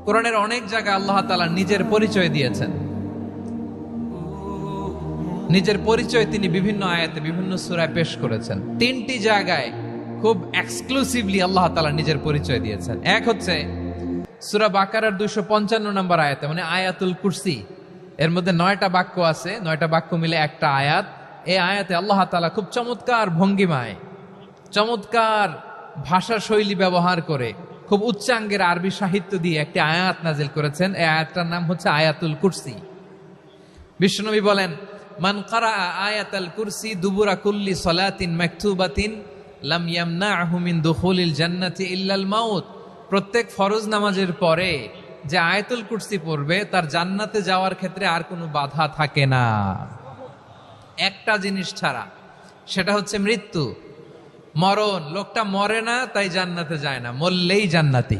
কোরআনের অনেক জায়গায় আল্লাহ তাআলা নিজের পরিচয় দিয়েছেন। নিজের পরিচয় তিনি বিভিন্ন আয়াতে বিভিন্ন সূরায় পেশ করেছেন। তিনটি জায়গায় খুব এক্সক্লুসিভলি আল্লাহ তাআলা নিজের পরিচয় দিয়েছেন। এক হচ্ছে সূরা বাকারার 255 নম্বর আয়াতে, মানে আয়াতুল কুরসি। এর মধ্যে 9টা বাক্য আছে, 9টা বাক্য মিলে একটা আয়াত। এই আয়াতে আল্লাহ তাআলা খুব চমৎকার ভঙ্গিমায়, চমৎকার ভাষা শৈলী ব্যবহার করে, খুব উচ্চাঙ্গের আরবি সাহিত্য দিয়ে একটি আয়াত নাজিল করেছেন। এই আয়াতটার নাম হচ্ছে আয়াতুল কুরসি। বিশ্বনবী বলেন, মান কারাআ আয়াতাল কুরসি দুবুরা কুল্লি সালাতিন মাকতুবাতিন লাম ইয়ামনাহু মিন দুখুলিল জান্নাতি ইল্লাল মাউত। প্রত্যেক ফরজ নামাজের পরে যে আয়াতুল কুরসি পড়বে তার জান্নাতে যাওয়ার ক্ষেত্রে আর কোনো বাধা থাকে না, একটা জিনিস ছাড়া, সেটা হচ্ছে মৃত্যু, মরণ। লোকটা মরে না তাই জান্নাতে যায় না, মরলেই জান্নাতি।